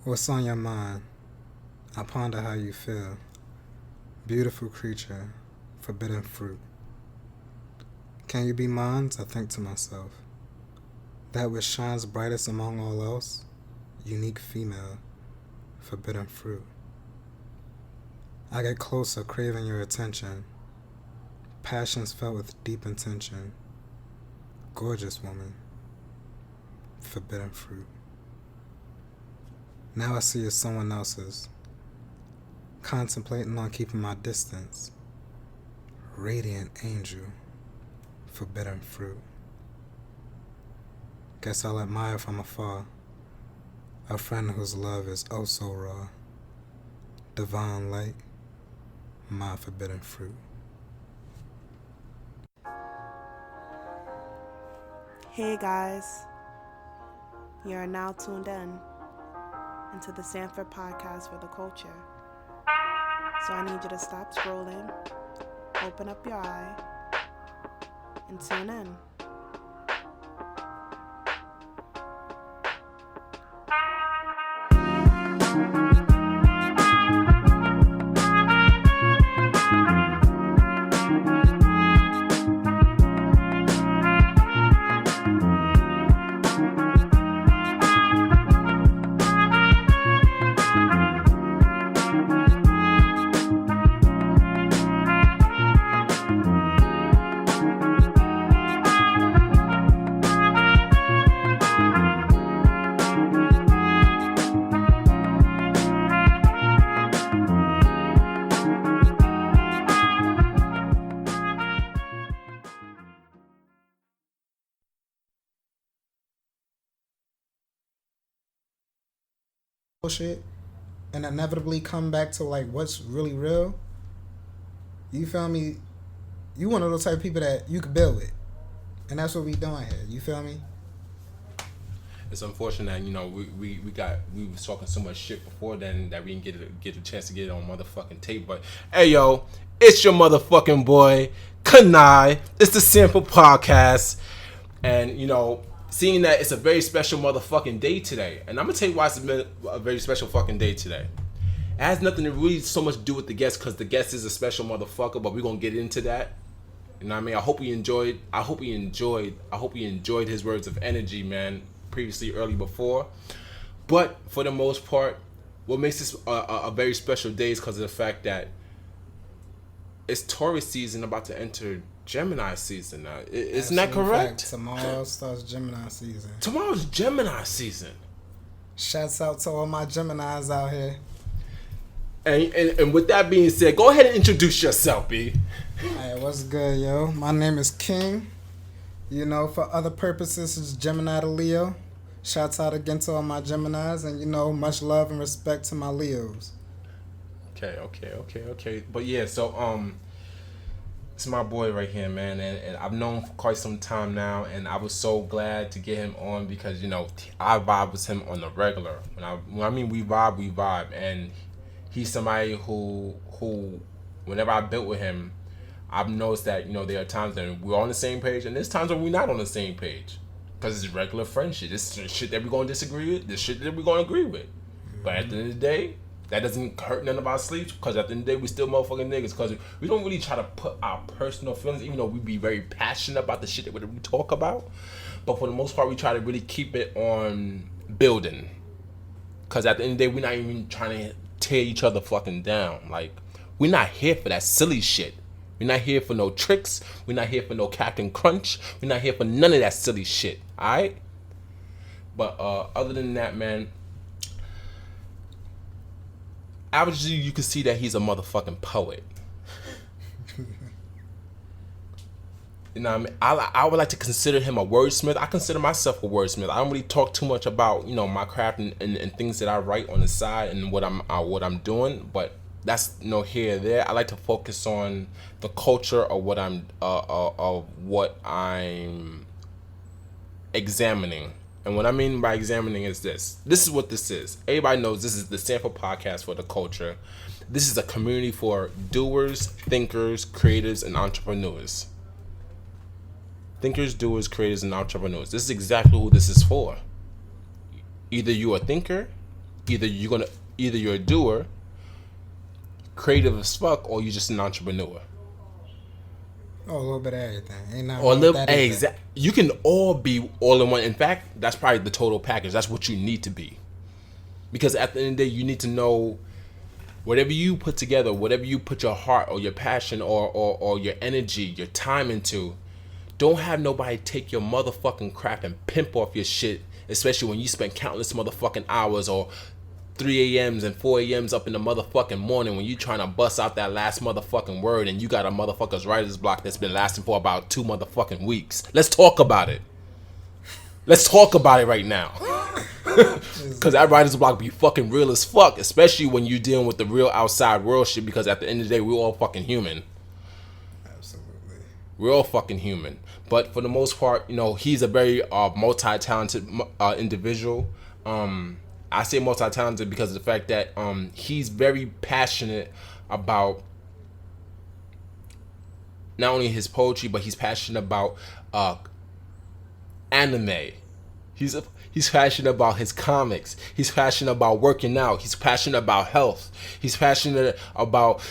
What's on your mind? I ponder how you feel. Beautiful creature, forbidden fruit. Can you be mine? I think to myself. That which shines brightest among all else, unique female, forbidden fruit. I get closer, craving your attention. Passions felt with deep intention. Gorgeous woman, forbidden fruit. Now I see you as someone else's. Contemplating on keeping my distance. Radiant angel, forbidden fruit. Guess I'll admire from afar. A friend whose love is oh so raw. Divine light, my forbidden fruit. Hey guys, you are now tuned in into the Sanford podcast for the culture. So I need you to stop scrolling, open up your eye, and tune in. Shit and inevitably come back to like what's really real. You feel me? You one of those type of people that you can build with, and that's what we doing here. You feel me? It's unfortunate, we was talking so much shit before then that we didn't get a chance to get it on motherfucking tape. But hey yo, it's your motherfucking boy Kanai. It's the Sanford podcast, and seeing that it's a very special motherfucking day today. And I'm going to tell you why it's a very special fucking day today. It has nothing to really so much to do with the guest, because the guest is a special motherfucker, but we're going to get into that. You know what I mean? I hope he enjoyed his words of energy, man, early before. But for the most part, what makes this a very special day is because of the fact that it's Taurus season about to enter Gemini season now. Isn't that correct? Fact. Tomorrow starts Gemini season. Tomorrow's Gemini season. Shouts out to all my Geminis out here. And with that being said, go ahead and introduce yourself, B. Hey, what's good, yo? My name is King. For other purposes, it's Gemini.The.Leo. Shouts out again to all my Geminis, and much love and respect to my Leos. Okay. But yeah, so it's my boy right here, man, and I've known him for quite some time now, and I was so glad to get him on because I vibe with him on the regular. When I mean we vibe, and he's somebody who whenever I built with him, I've noticed that there are times that we're on the same page, and there's times when we're not on the same page because it's regular friendship. It's shit that we're gonna disagree with, this shit that we're gonna agree with. But at the end of the day, that doesn't hurt none of our sleeps, because at the end of the day, we still motherfucking niggas, because we don't really try to put our personal feelings, even though we be very passionate about the shit that we talk about. But for the most part, we try to really keep it on building. Because at the end of the day, we're not even trying to tear each other fucking down. Like, we're not here for that silly shit. We're not here for no tricks. We're not here for no Captain Crunch. We're not here for none of that silly shit, alright? But other than that, man, obviously, you can see that he's a motherfucking poet. What I mean? I would like to consider him a wordsmith. I consider myself a wordsmith. I don't really talk too much about my craft and things that I write on the side and what I'm doing, but that's here or there. I like to focus on the culture of what I'm examining. And what I mean by examining is this. This is what this is. Everybody knows this is the Sanford podcast for the culture. This is a community for doers, thinkers, creatives, and entrepreneurs. Thinkers, doers, creators, and entrepreneurs. This is exactly who this is for. Either you're a thinker, Either you're a doer, creative as fuck, or you're just an entrepreneur. Oh, a little bit of everything. Ain't nothing Or wrong with that either. exactly. You can all be all in one. In fact, that's probably the total package. That's what you need to be. Because at the end of the day, you need to know whatever you put together, whatever you put your heart or your passion or your energy, your time into, don't have nobody take your motherfucking crap and pimp off your shit, especially when you spend countless motherfucking hours or 3 a.m.s and 4 a.m.s up in the motherfucking morning when you trying to bust out that last motherfucking word and you got a motherfucker's writer's block that's been lasting for about 2 motherfucking weeks. Let's talk about it. Let's talk about it right now. Because that writer's block be fucking real as fuck, especially when you're dealing with the real outside world shit, because at the end of the day, we're all fucking human. Absolutely. We're all fucking human. But for the most part, he's a very multi-talented individual. I say multi-talented because of the fact that he's very passionate about not only his poetry, but he's passionate about anime. He's passionate about his comics. He's passionate about working out. He's passionate about health. He's passionate about...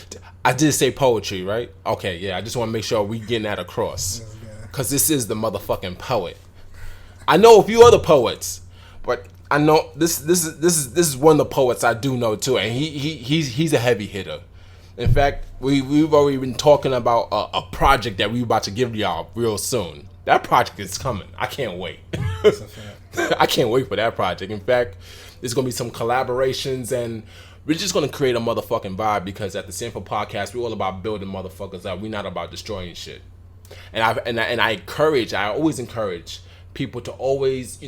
I did say poetry, right? Okay, yeah. I just want to make sure we getting that across, because this is the motherfucking poet. I know a few other poets, but I know this is one of the poets I do know too, and he's a heavy hitter. In fact, we've already been talking about a project that we're about to give y'all real soon. That project is coming. I can't wait. That's a fact. I can't wait for that project. In fact, there's gonna be some collaborations, and we're just gonna create a motherfucking vibe, because at the Sanford podcast, we're all about building motherfuckers up. We're not about destroying shit. And I always encourage people to always,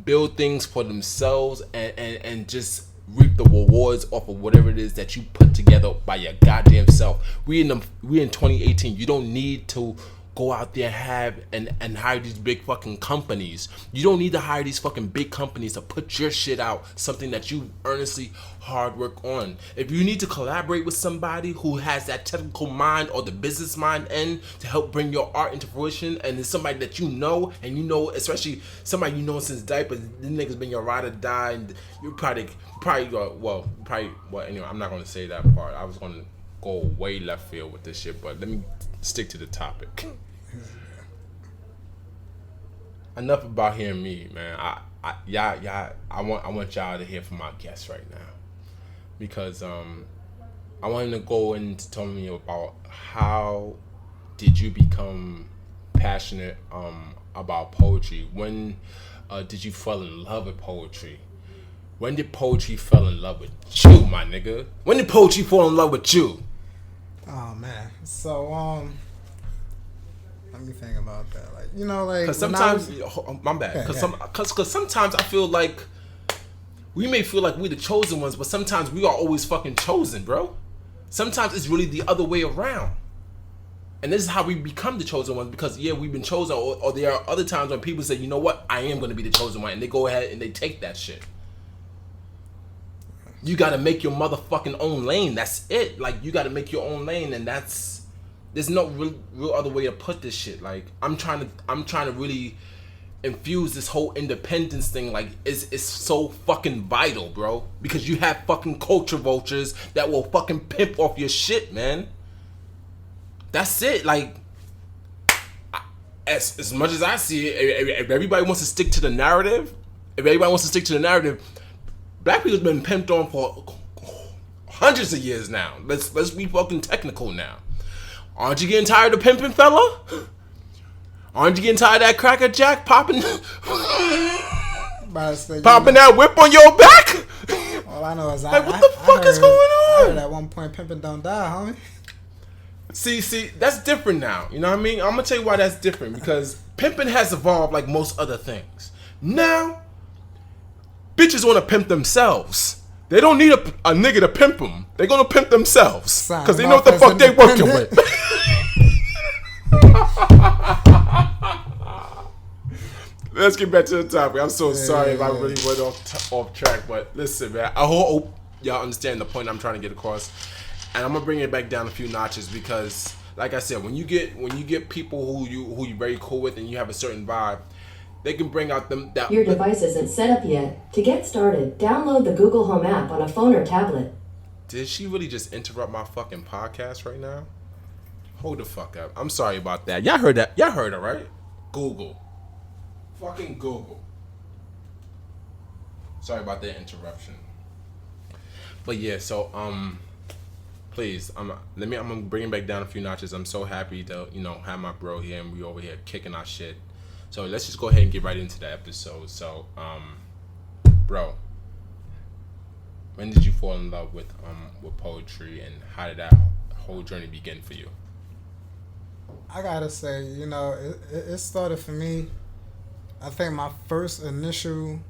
build things for themselves and just reap the rewards off of whatever it is that you put together by your goddamn self. We in 2018. You don't need to go out there and hire these big fucking companies. You don't need to hire these fucking big companies to put your shit out, something that you earnestly hard work on. If you need to collaborate with somebody who has that technical mind or the business mind end to help bring your art into fruition, and it's somebody that you know, and especially somebody you know since diapers, this nigga's been your ride or die, and you anyway, I'm not gonna say that part. I was gonna go way left field with this shit, but let me stick to the topic. Enough about hearing me, man. I want y'all to hear from my guest right now, because I want him to go into telling me about how did you become passionate about poetry. When did you fall in love with poetry? When did poetry fall in love with you, my nigga? When did poetry fall in love with you? Oh man. So let me think about that. Because sometimes, my bad. Because sometimes I feel like we may feel like we're the chosen ones, but sometimes we are always fucking chosen, bro. Sometimes it's really the other way around, and this is how we become the chosen ones. Because we've been chosen, or there are other times when people say, you know what, I am going to be the chosen one, and they go ahead and they take that shit. You got to make your motherfucking own lane. That's it. Like, you got to make your own lane, and there's no real other way to put this shit. Like, I'm trying to really infuse this whole independence thing. Like, it's so fucking vital, bro, because you have fucking culture vultures that will fucking pimp off your shit, man. That's it. Like, as much as I see it, if everybody wants to stick to the narrative, black people's been pimped on for hundreds of years now. Let's be fucking technical now. Aren't you getting tired of pimping, fella? Aren't you getting tired of that Cracker Jack popping that whip on your back? All I know is what the fuck is going on? I heard at one point pimping don't die, homie. See, that's different now. You know what I mean? I'm gonna tell you why that's different, because pimping has evolved like most other things. Now, bitches want to pimp themselves. They don't need a nigga to pimp them. They're gonna pimp themselves because they know what the fuck they working with. Let's get back to the topic. I'm so sorry if I really went off track, but listen, man. I hope y'all understand the point I'm trying to get across, and I'm gonna bring it back down a few notches, because, like I said, when you get people who you're very cool with and you have a certain vibe, They can bring out them that. Your device isn't set up yet. To get started, download the Google Home app on a phone or tablet. Did she really just interrupt my fucking podcast right now? Hold the fuck up. I'm sorry about that. Y'all heard that? Y'all heard it, right? Google. Fucking Google. Sorry about that interruption. But yeah, so please, I'm gonna bring it back down a few notches. I'm so happy to have my bro here and we over here kicking our shit. So let's just go ahead and get right into the episode. So bro, when did you fall in love with poetry, and how did that whole journey begin for you? I gotta say, it started for me. I think my first initial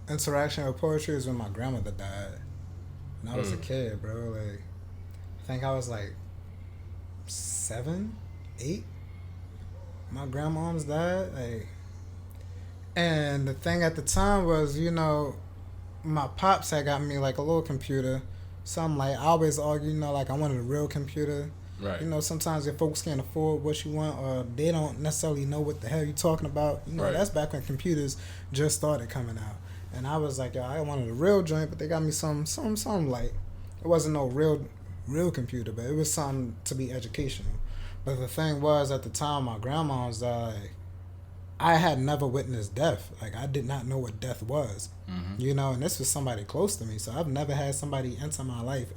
interaction with poetry was when my grandmother died. When I was a kid, bro. Like, I think I was like 7, 8. My grandmom's died. Like, and the thing at the time was, my pops had got me like a little computer. So I'm like, I always argue, like I wanted a real computer. Right. Sometimes your folks can't afford what you want, or they don't necessarily know what the hell you're talking about. Right. That's back when computers just started coming out. And I was like, yo, I wanted a real joint, but they got me some like, it wasn't no real computer, but it was something to be educational. But the thing was, at the time my grandma was like, I had never witnessed death. Like, I did not know what death was. Mm-hmm. And this was somebody close to me. So I've never had somebody enter my life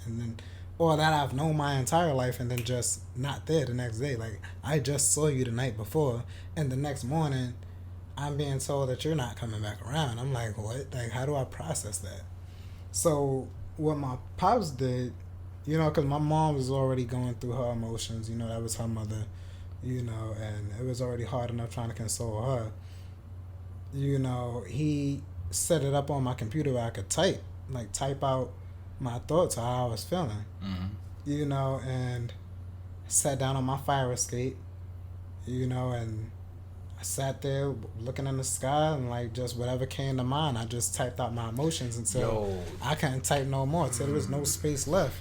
or that I've known my entire life and then just not there the next day. Like, I just saw you the night before, and the next morning I'm being told that you're not coming back around. I'm like, what? Like, how do I process that? So what my pops did, because my mom was already going through her emotions. That was her mother, and it was already hard enough trying to console her. He set it up on my computer where I could type out my thoughts or how I was feeling. Mm-hmm. And sat down on my fire escape, and I sat there looking in the sky and like just whatever came to mind. I just typed out my emotions until I couldn't type no more, until there was no space left.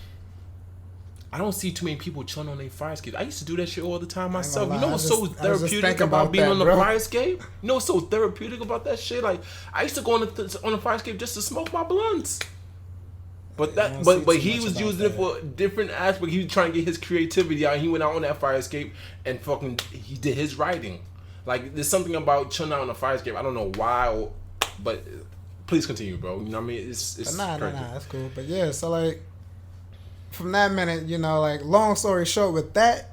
I don't see too many people chilling on their fire escape. I used to do that shit all the time myself. You know what's so therapeutic about being on the fire escape? You know what's so therapeutic about that shit? Like, I used to go on the fire escape just to smoke my blunts. But he was using it for different aspects. He was trying to get his creativity out. He went out on that fire escape and he did his writing. Like, there's something about chilling out on a fire escape. I don't know why, but please continue, bro. You know what I mean? It's nah, that's cool. But yeah, so like, from that minute, like, long story short, with that,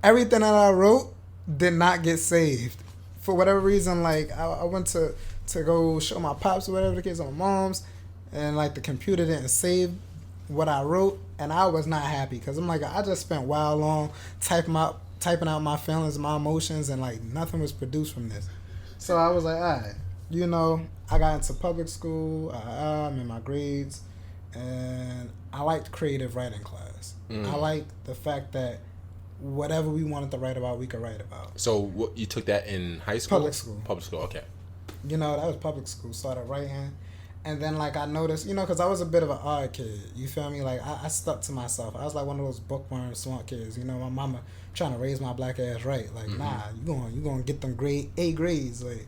everything that I wrote did not get saved. For whatever reason, like, I went to go show my pops or whatever the case, on my mom's, and like the computer didn't save what I wrote, and I was not happy because I'm like, I just spent a while long typing out my feelings, my emotions, and like nothing was produced from this. So I was like, all right, I got into public school, I'm in my grades, and I liked creative writing class. I liked the fact that whatever we wanted to write about, we could write about. So you took that in high school? Public school, okay. That was public school. Started writing. And then, like, I noticed, because I was a bit of an odd kid. You feel me? Like, I stuck to myself. I was like one of those bookworm swamp kids. My mama trying to raise my black ass right. Like, nah, you gonna get them A grades. Like,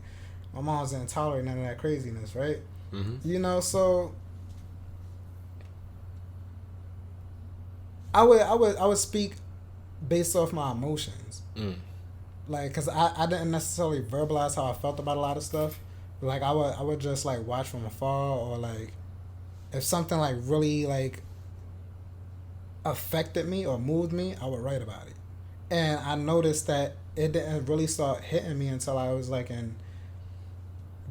my mom's didn't tolerate none of that craziness, right? Mm-hmm. So I would speak based off my emotions. Like, because I didn't necessarily verbalize how I felt about a lot of stuff. Like, I would just, like, watch from afar, or, like, if something, like, really, like, affected me or moved me, I would write about it. And I noticed that it didn't really start hitting me until I was, like, in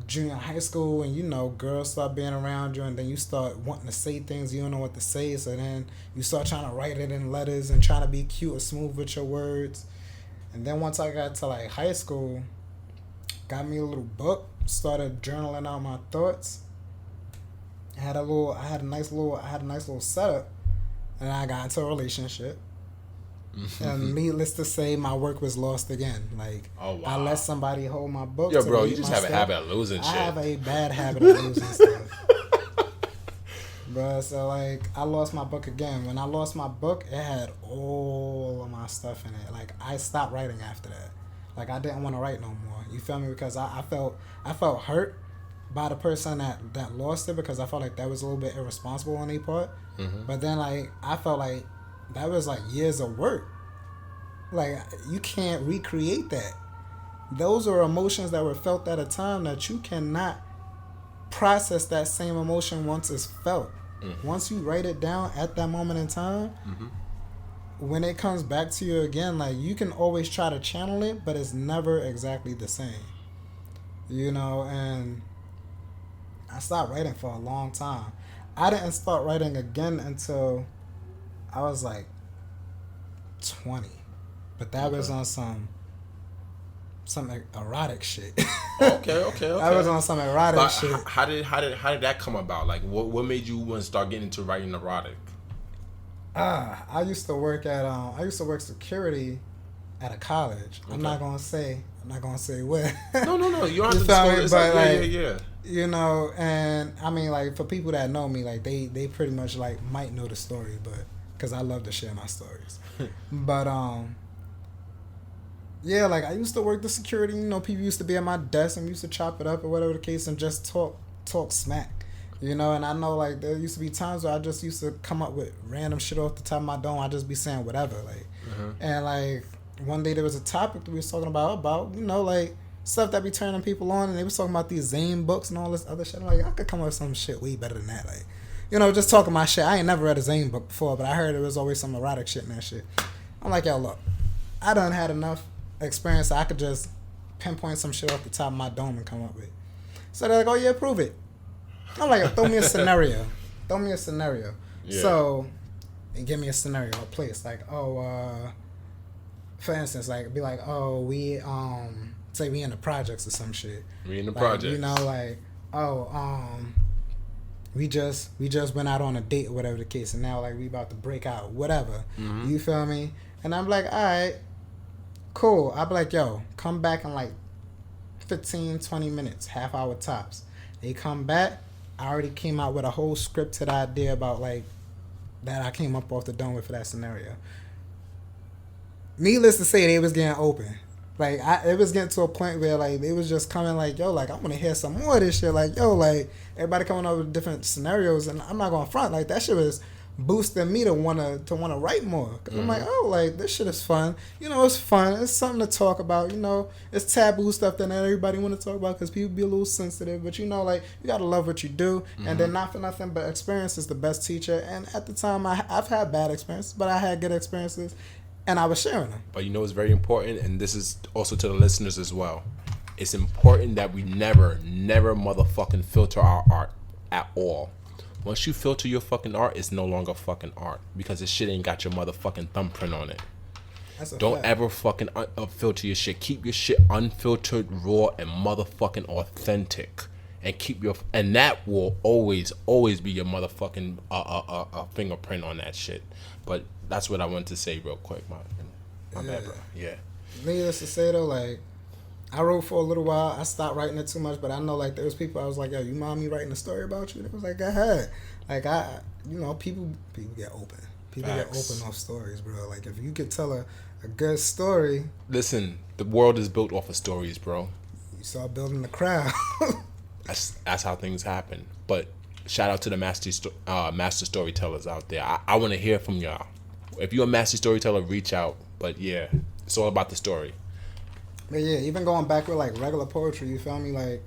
junior high school, and, girls start being around you, and then you start wanting to say things, you don't know what to say, so then you start trying to write it in letters and trying to be cute or smooth with your words. And then once I got to, like, high school, got me a little book, started journaling out my thoughts. I had a nice little setup, and I got into a relationship. And needless to say, my work was lost again. Like, I let somebody hold my book. Yo, bro, you just have a habit of losing shit. I have a bad habit of losing stuff. Bro, so like, I lost my book again. When I lost my book, it had all of my stuff in it. Like, I stopped writing after that. Like I didn't want to write no more. You feel me? Because I felt hurt by the person that lost it, because I felt like that was a little bit irresponsible on their part. Mm-hmm. But then like I felt like that was like years of work. Like you can't recreate that. Those are emotions that were felt at a time that you cannot process that same emotion once it's felt. Mm-hmm. Once you write it down at that moment in time, mm-hmm. when it comes back to you again, like you can always try to channel it, but it's never exactly the same. You know, and I stopped writing for a long time. I didn't start writing again until I was like 20. But that was on some erotic shit. Okay. I was on some erotic shit. How did that come about? Like, what made you want to start getting into writing erotic? I used to work security at a college. Okay. I'm not gonna say where. No. You don't have to disclose it. Yeah. You know, and I mean, like, for people that know me, like they pretty much like might know the story, but because I love to share my stories. But yeah, like I used to work the security. You know, people used to be at my desk and we used to chop it up or whatever the case and just talk smack. You know, and I know like there used to be times where I just used to come up with random shit off the top of my dome. I just be saying whatever, like, and like one day there was a topic that we was talking about you know, like stuff that be turning people on, and they was talking about these Zane books and all this other shit. I'm like, I could come up with some shit way better than that, like, you know, just talking my shit. I ain't never read a Zane book before, but I heard there was always some erotic shit in that shit. I'm like, yo, look, I done had enough experience so I could just pinpoint some shit off the top of my dome and come up with. So they're like, oh yeah, prove it. I'm like, throw me a scenario. Yeah. So and give me a scenario, a place, like, for instance, like be like, we say we in the projects or some shit. We in the like, projects. You know, like, we just went out on a date or whatever the case, and now like we about to break out, whatever. Mm-hmm. You feel me? And I'm like, all right, cool. I'll be like, yo, come back in like 15, 20 minutes, half hour tops. They come back. I already came out with a whole scripted idea about like that I came up off the dome with for that scenario. Needless to say, they was getting open. Like it was getting to a point where like they was just coming like, yo, like I want to hear some more of this shit. Like, yo, like everybody coming up with different scenarios, and I'm not gonna front, like that shit was boosting me to wanna write more. Cause I'm like, oh, like this shit is fun. You know, it's fun. It's something to talk about. You know, it's taboo stuff that not everybody want to talk about because people be a little sensitive. But you know, like you gotta love what you do, and then not for nothing, but experience is the best teacher. And at the time, I've had bad experiences, but I had good experiences, and I was sharing them. But you know, it's very important, and this is also to the listeners as well. It's important that we never motherfucking filter our art at all. Once you filter your fucking art, it's no longer fucking art because this shit ain't got your motherfucking thumbprint on it. Don't ever fucking filter your shit. Keep your shit unfiltered, raw, and motherfucking authentic, and that will always be your motherfucking fingerprint on that shit. But that's what I wanted to say real quick, my bad, bro. Yeah. Needless to say though, like I wrote for a little while. I stopped writing it too much, but I know like there was people I was like, yo, you mind me writing a story about you? They was like, go ahead. Like you know, people get open. People get open off stories, bro. Like if you could tell a good story. Listen, the world is built off of stories, bro. You start building the crowd. That's how things happen. But shout out to the master storytellers out there. I want to hear from y'all. If you're a master storyteller, reach out. But yeah, it's all about the story. But yeah, even going back with like regular poetry, you feel me? Like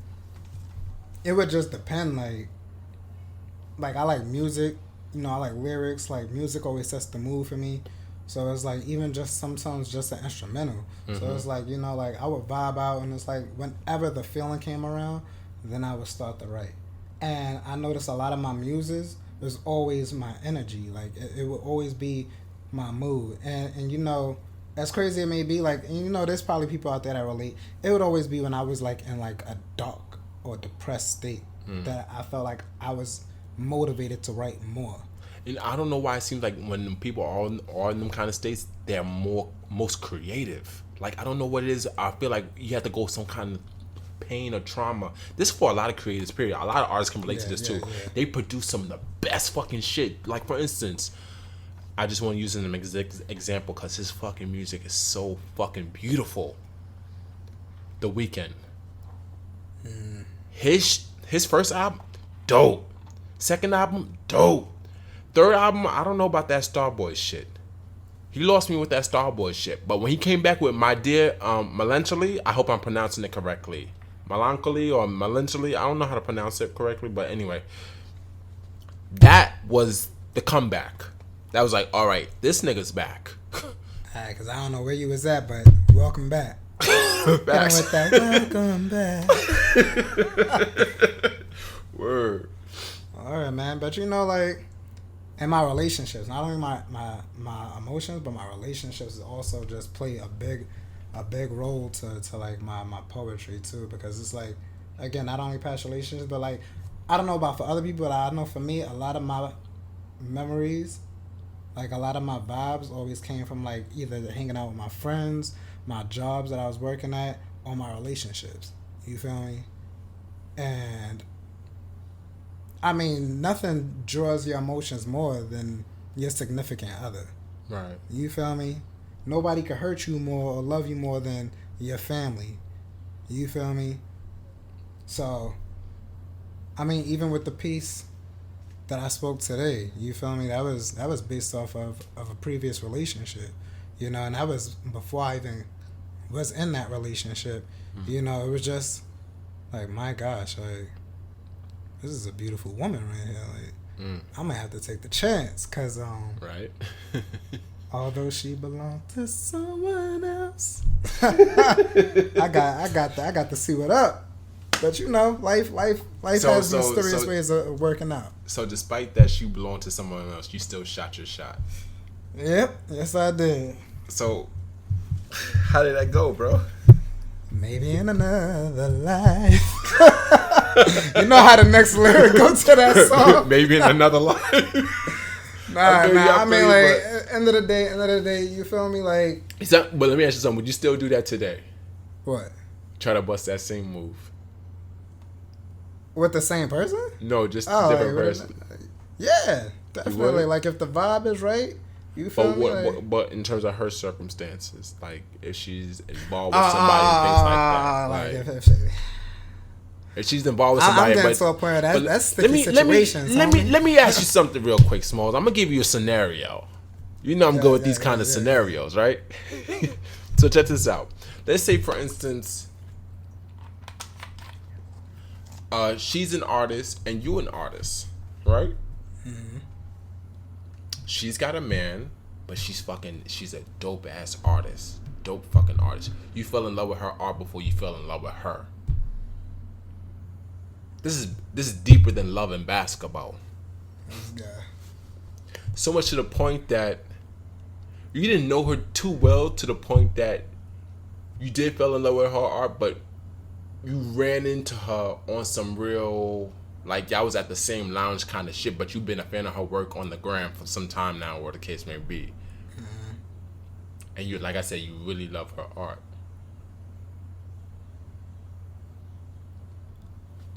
it would just depend. Like I like music, you know, I like lyrics. Like music always sets the mood for me. So it's like even just sometimes just an instrumental. So it's like, you know, like I would vibe out, and it's like whenever the feeling came around, then I would start to write. And I noticed a lot of my muses was always my energy. Like it would always be my mood. And you know, as crazy it may be, like, and you know, there's probably people out there that relate. It would always be when I was like in like a dark or depressed state that I felt like I was motivated to write more. And I don't know why it seems like when people are in them kind of states, they're most creative. Like I don't know what it is. I feel like you have to go some kind of pain or trauma. This is for a lot of creators, period. A lot of artists can relate to this too. Yeah. They produce some of the best fucking shit. Like for instance, I just want to use an example because his fucking music is so fucking beautiful. The Weeknd. His first album, dope. Second album, dope. Third album, I don't know about that Starboy shit. He lost me with that Starboy shit. But when he came back with My Dear Melancholy, I hope I'm pronouncing it correctly. Melancholy or Melancholy, I don't know how to pronounce it correctly, but anyway. That was the comeback. That was like, all right, this nigga's back. Alright, because I don't know where you was at, but welcome back. With that, welcome back. Word. Alright, man. But you know, like, in my relationships, not only my emotions, but my relationships also just play a big role to like my poetry too, because it's like, again, not only past relationships, but like, I don't know about for other people, but I know for me, a lot of my memories, like a lot of my vibes always came from like either hanging out with my friends, my jobs that I was working at, or my relationships. You feel me? And I mean, nothing draws your emotions more than your significant other. Right. You feel me? Nobody could hurt you more or love you more than your family. You feel me? So, I mean, even with the piece that I spoke today, you feel me? That was based off of a previous relationship, you know, and that was before I even was in that relationship. Mm-hmm. You know, it was just like, my gosh, like, this is a beautiful woman right here. Like, I'm gonna have to take the chance, cause right. Although she belonged to someone else, I got to see what up. But you know, life has mysterious ways of working out. So despite that she belonged to someone else, you still shot your shot. Yep, yes I did. So how did that go, bro? Maybe in another life. You know how the next lyric goes to that song? Maybe in another life. Nah. I mean, like, end of the day, you feel me? Like, but let me ask you something. Would you still do that today? What? Try to bust that same move. With the same person? No, just a different person. Yeah, definitely. Like, if the vibe is right, you feel me? But in terms of her circumstances, like, if she's involved with somebody and things like that. If she's involved with somebody, I'm getting to a point where that's sticky situations. Let me ask you something real quick, Smalls. I'm gonna give you a scenario. You know I'm good with these kind of scenarios, right? So check this out. Let's say, for instance, she's an artist and you an artist, right? Mm-hmm. She's got a man, but she's a dope ass artist, dope fucking artist. You fell in love with her art before you fell in love with her. This is deeper than love and basketball. This guy. So much to the point that you didn't know her too well, to the point that you did fall in love with her art, but you ran into her on some real, like, y'all was at the same lounge kind of shit, but you've been a fan of her work on the gram for some time now, or the case may be. Mm-hmm. And you, like I said, you really love her art.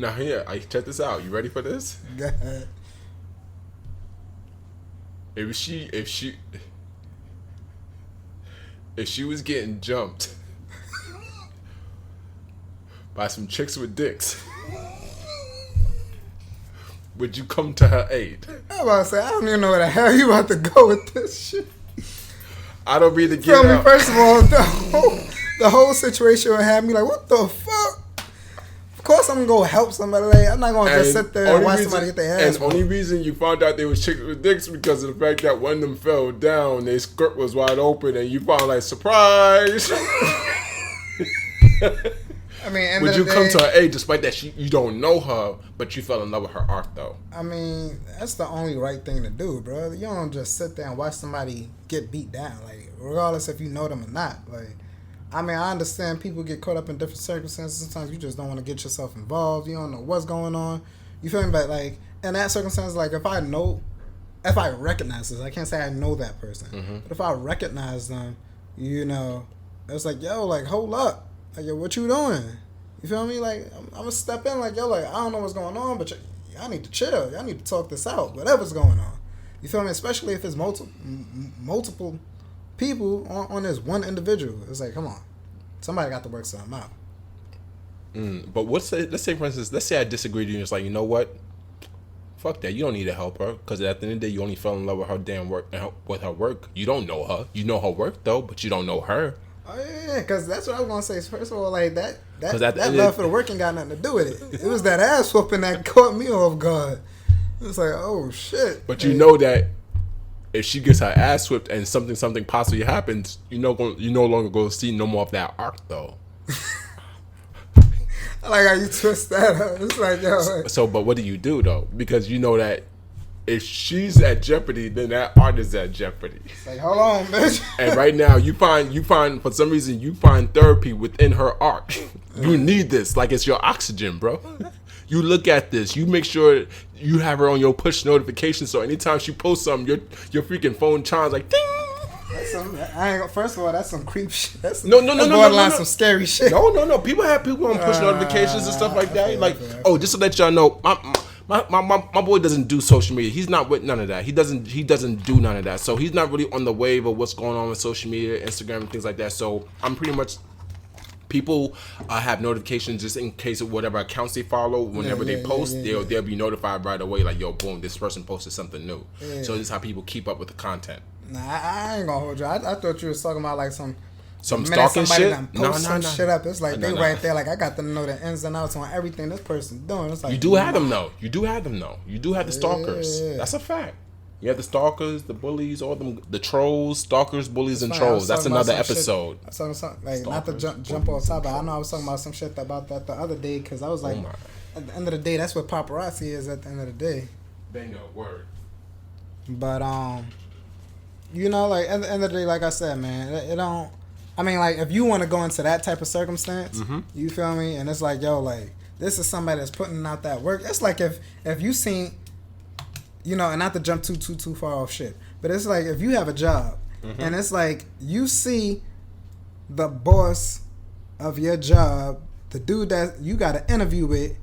Now here, check this out. You ready for this? Go ahead. If she was getting jumped by some chicks with dicks, would you come to her aid? I'm about to say, I don't even know where the hell you about to go with this shit. I don't mean to get out. First of all, the whole situation would have me like, what the fuck? Of course I'm gonna go help somebody. Like, I'm not gonna just sit there and watch somebody get their ass. And only reason you found out they was chicks with dicks because of the fact that one of them fell down, their skirt was wide open, and you found like, surprise. I mean, would you come to her aid despite that you don't know her, but you fell in love with her art though? I mean, that's the only right thing to do, bro. You don't just sit there and watch somebody get beat down, like, regardless if you know them or not. Like, I mean, I understand people get caught up in different circumstances. Sometimes you just don't want to get yourself involved. You don't know what's going on. You feel me? But, like, in that circumstance, like, if I recognize this, I can't say I know that person. Mm-hmm. But if I recognize them, you know, it's like, yo, like, hold up. Like, yo, what you doing? You feel me? Like, I'm going to step in like, yo, like, I don't know what's going on, but y'all need to chill. Y'all need to talk this out. Whatever's going on. You feel me? Especially if it's multiple people on this one individual. It's like, come on, somebody got to work something out. But let's say for instance, I disagree with you and it's like, you know what? Fuck that. You don't need to help her because at the end of the day, you only fell in love with her damn work and with her work. You don't know her. You know her work though, but you don't know her. Oh yeah, because that's what I was gonna say. First of all, like that love for the work ain't got nothing to do with it. It was that ass whooping that caught me off guard. It was like, oh shit. But you know that if she gets her ass whipped and something possibly happens, you no longer go to see no more of that arc though. I like how you twist that up. It's like, yo. Like, so, but what do you do though? Because you know that if she's at jeopardy, then that art is at jeopardy. It's like, hold on, bitch. And right now, you find for some reason you find therapy within her art. You need this, like it's your oxygen, bro. You look at this. You make sure you have her on your push notification, so anytime she posts something, your freaking phone chimes like ding. First of all, that's some creep shit. That's borderline some scary shit. No. People on push notifications and stuff like that. Like, just to let y'all know, my boy doesn't do social media. He's not with none of that. He doesn't do none of that. So he's not really on the wave of what's going on with social media, Instagram, and things like that. So I'm pretty much. People have notifications just in case of whatever accounts they follow. Whenever they post, they'll be notified right away. Like, yo, boom, this person posted something new. Yeah. So this is how people keep up with the content. Nah, I ain't gonna hold you. I thought you was talking about like some stalking shit. No. Shit up. It's like they right there. Like I got to know the ins and outs on everything this person's doing. It's like you do have them though. You do have the stalkers. Yeah. That's a fact. You have the stalkers, the bullies, all them, the trolls, stalkers, bullies, and trolls. That's another episode. I was talking like not to jump off top, but I know I was talking about some shit about that the other day because I was like, at the end of the day, that's what paparazzi is. At the end of the day, bingo, word. But you know, like at the end of the day, like I said, man, it don't. I mean, like if you want to go into that type of circumstance, you feel me? And it's like, yo, like this is somebody that's putting out that work. It's like if you seen. You know, and not to jump too far off shit, but it's like if you have a job and it's like you see the boss of your job, the dude that you got an interview with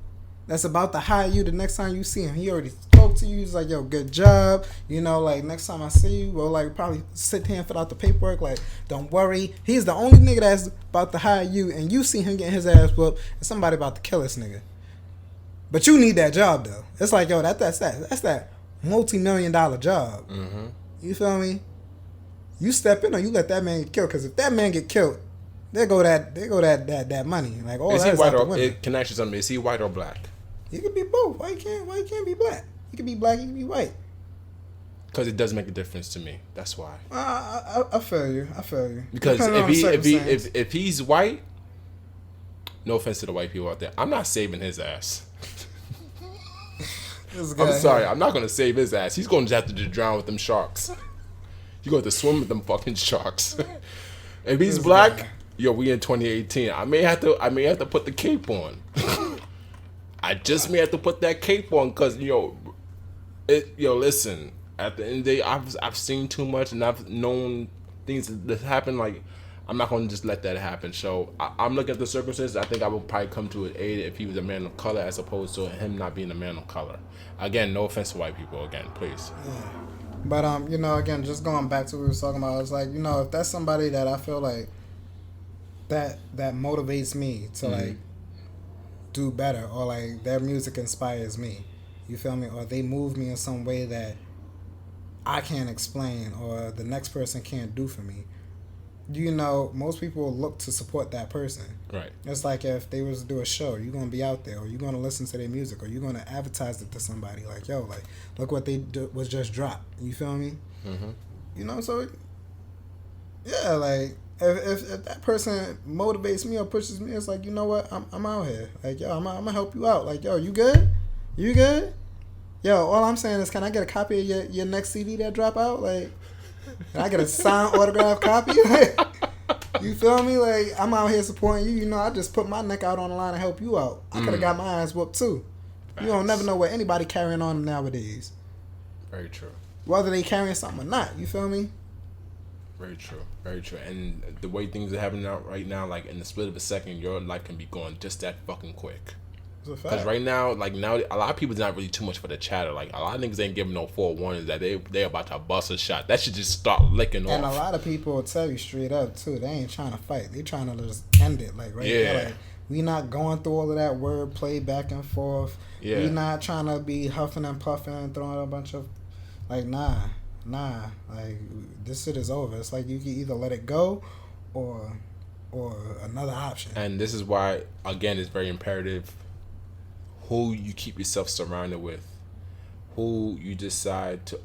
that's about to hire you the next time you see him. He already spoke to you. He's like, yo, good job. You know, like next time I see you, we'll like probably sit here and fill out the paperwork. Like, don't worry. He's the only nigga that's about to hire you and you see him getting his ass whooped and somebody about to kill this nigga. But you need that job though. It's like, yo, that's that multi-million-dollar job. You feel me? You step in or you let that man get killed. Because if that man get killed, there go that money. Like all is he that's white out the or can I ask you something? Is he white or black? He could be both. Why you can't be black? He could be black. He could be white. Because it does make a difference to me. That's why. I feel you. Because if he's white, no offense to the white people out there, I'm not saving his ass. I'm sorry, I'm not going to save his ass. He's going to have to just drown with them sharks. You're going to swim with them fucking sharks. If he's black, yo, we in 2018. I may have to put the cape on. I just may have to put that cape on because, listen, at the end of the day, I've seen too much and I've known things that happen. Like, I'm not going to just let that happen. So I'm looking at the circumstances. I think I would probably come to his aid if he was a man of color as opposed to him not being a man of color. Again, no offense to white people. Again, please. Yeah. But again, just going back to what we were talking about, it's like, if that's somebody that I feel like that motivates me to like do better, or like their music inspires me, you feel me, or they move me in some way that I can't explain or the next person can't do for me. Most people look to support that person. Right. It's like if they was to do a show, you're going to be out there, or you're going to listen to their music, or you're going to advertise it to somebody. Like, yo, like, look what they was just dropped. You feel me? So, yeah, like, if that person motivates me or pushes me, it's like, you know what? I'm out here. Like, yo, I'm going to help you out. Like, yo, you good? You good? Yo, all I'm saying is, can I get a copy of your next CD that drop out? Like, can I get a signed autograph copy? Like, you feel me? Like, I'm out here supporting you. I just put my neck out on the line to help you out. I could have got my ass whooped too. You don't never know what anybody carrying on nowadays. Very true. Whether they carrying something or not. You feel me? Very true. Very true. And the way things are happening out right now, like in the split of a second, your life can be going just that fucking quick. Because right now, like now, a lot of people's not really too much for the chatter. Like a lot of niggas ain't giving no forewarnings that they about to bust a shot. That should just start licking off. And a lot of people will tell you straight up too. They ain't trying to fight. They trying to just end it. Like right there. Like We not going through all of that wordplay back and forth. Yeah. We not trying to be huffing and puffing and throwing a bunch of like nah. Like this shit is over. It's like you can either let it go or another option. And this is why, again, it's very imperative who you keep yourself surrounded with, who you decide to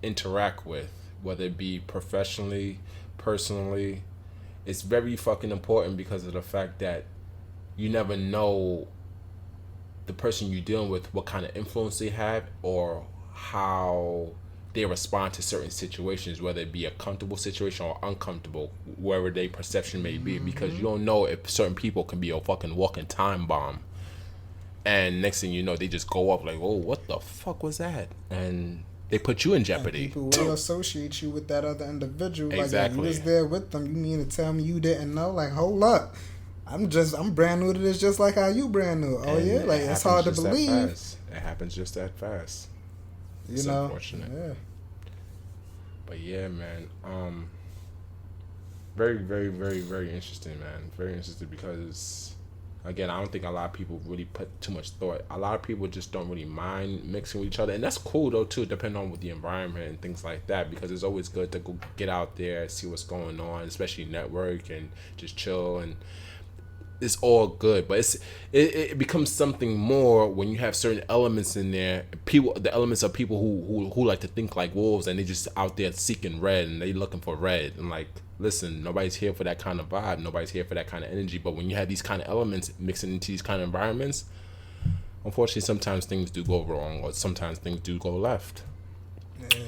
interact with, whether it be professionally, personally. It's very fucking important because of the fact that you never know the person you're dealing with, what kind of influence they have or how they respond to certain situations, whether it be a comfortable situation or uncomfortable, wherever their perception may be, because you don't know if certain people can be a fucking walking time bomb. And next thing you know, they just go up like, oh, what the fuck was that? And they put you in jeobrdy. And people will associate you with that other individual. Exactly. Like, you was there with them. You mean to tell me you didn't know? Like, hold up. I'm brand new to this just like how you brand new. Oh, And yeah? Like, it's hard to believe. It happens just that fast. It's unfortunate. Yeah. But yeah, man. Very, very, very, very interesting, man. Very interesting because, again, I don't think a lot of people really put too much thought. A lot of people just don't really mind mixing with each other. And that's cool, though, too, depending on with the environment and things like that, because it's always good to go get out there, see what's going on, especially network and just chill. And it's all good, but it becomes something more when you have certain elements in there. The elements of people who like to think like wolves, and they just out there seeking red, and they looking for red. And like, listen, nobody's here for that kind of vibe. Nobody's here for that kind of energy. But when you have these kind of elements mixing into these kind of environments, unfortunately, sometimes things do go wrong, or sometimes things do go left,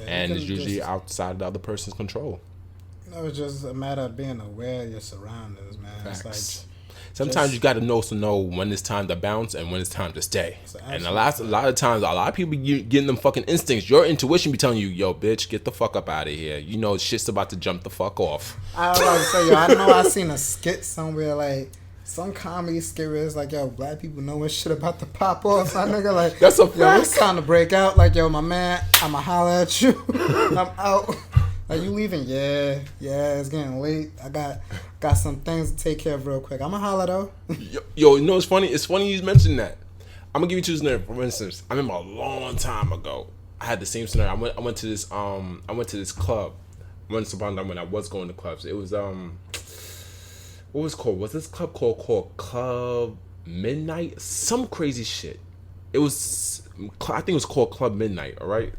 and it's usually outside of the other person's control. It's just a matter of being aware of your surroundings, man. Facts. It's like, sometimes you got to know when it's time to bounce and when it's time to stay. And a lot of times, a lot of people getting them fucking instincts. Your intuition be telling you, yo, bitch, get the fuck up out of here. You know, shit's about to jump the fuck off. I was about to say, yo, I know I seen a skit somewhere, like, some comedy skit where it's like, yo, black people know when shit about to pop off. So I nigga like, that's a yo, fact. it's time to break out. Like, yo, my man, I'ma holler at you. I'm out. Like, you leaving? Yeah, it's getting late. I got some things to take care of real quick. I'ma holler though. Yo, you know what's funny? It's funny you mentioned that. I'm gonna give you two scenarios. For instance, I remember a long time ago, I had the same scenario. I went to this club. Once upon a time when I was going to clubs, it was what was it called? Was this club called Club Midnight? Some crazy shit. It was, I think it was called Club Midnight. All right.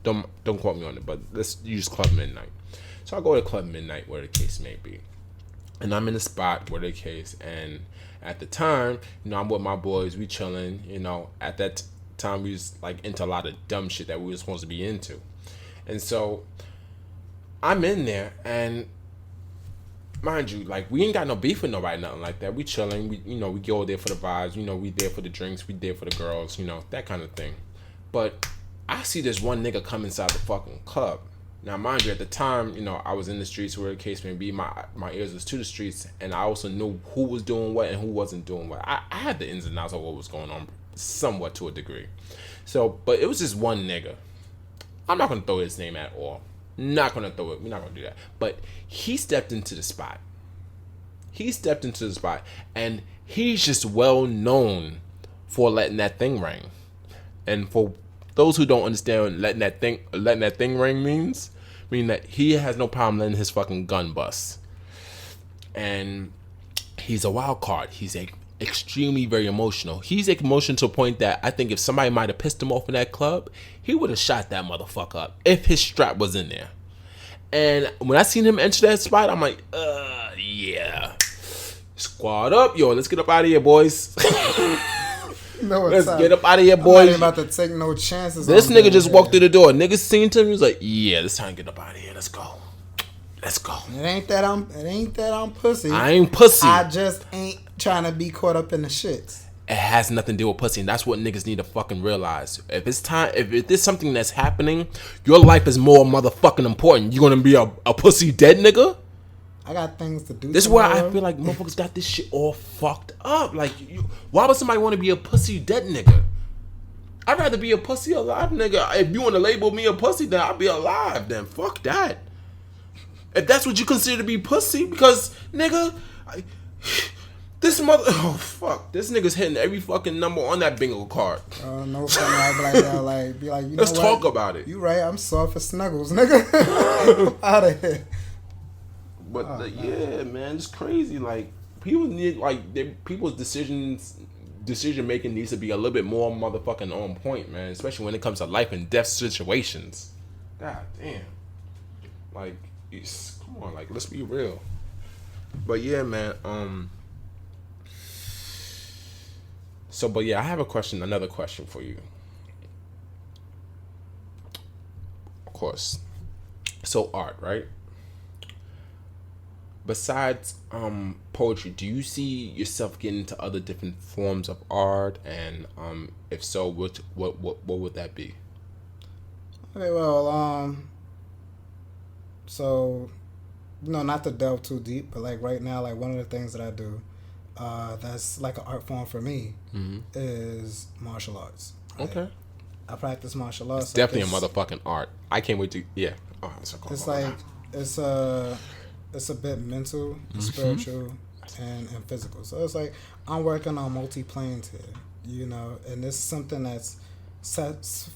Don't quote me on it, but let's use Club Midnight. So I go to Club Midnight, where the case may be, and I'm in the spot where the case. And at the time, you know, I'm with my boys, we chilling. You know, at that time we was like into a lot of dumb shit that we were supposed to be into, and so I'm in there, and mind you, like, we ain't got no beef with nobody, nothing like that. We chilling, we go there for the vibes, we there for the drinks, we there for the girls, that kind of thing. But I see this one nigga come inside the fucking club. Now, mind you, at the time, I was in the streets, where the case may be. My ears was to the streets, and I also knew who was doing what and who wasn't doing what. I had the ins and outs of what was going on, somewhat to a degree. So, but it was just one nigga. I'm not gonna throw his name at all. Not gonna throw it. We're not gonna do that. But he stepped into the spot. And he's just well known for letting that thing ring. And for those who don't understand letting that thing ring means that he has no problem letting his fucking gun bust. And he's a wild card. He's extremely very emotional. He's emotional to a point that I think if somebody might have pissed him off in that club, he would have shot that motherfucker up if his strap was in there. And when I seen him enter that spot, I'm like, yeah. Squad up, yo, let's get up out of here, boys. Let's get up out of here, boys. I'm not about to take no chances. This nigga just walked through the door. Niggas seen him. He was like, yeah, it's time to get up out of here. Let's go. It ain't that I'm pussy. I ain't pussy. I just ain't trying to be caught up in the shits. It has nothing to do with pussy, and that's what niggas need to fucking realize. If there's something that's happening, your life is more motherfucking important. You gonna be a pussy dead nigga? I got things to do. This is where I feel like motherfuckers got this shit all fucked up. Like, why would somebody want to be a pussy dead nigga? I'd rather be a pussy alive nigga. If you want to label me a pussy, then I'll be alive. Then fuck that. If that's what you consider to be pussy, because nigga, This mother, oh fuck, this nigga's hitting every fucking number on that bingo card. No funny. I'd be like, yo, like, be like, you Let's know what? talk about it. You right? I'm soft for snuggles, nigga. Out of here. But yeah, man, it's crazy. Like people need people's decision making needs to be a little bit more motherfucking on point, man. Especially when it comes to life and death situations. God damn. Like, come on, like let's be real. But yeah, man. So, but yeah, I have another question for you. Of course. So art, right? Besides poetry, do you see yourself getting into other different forms of art? And if so, what would that be? Okay, well, so, not to delve too deep, but like right now, like one of the things that I do, that's like an art form for me, is martial arts. Right? Okay. I practice martial arts. It's definitely a motherfucking art. I can't wait to, yeah. Oh, it's a bit mental, spiritual, and physical. So it's like I'm working on multi-planes here, and it's something that's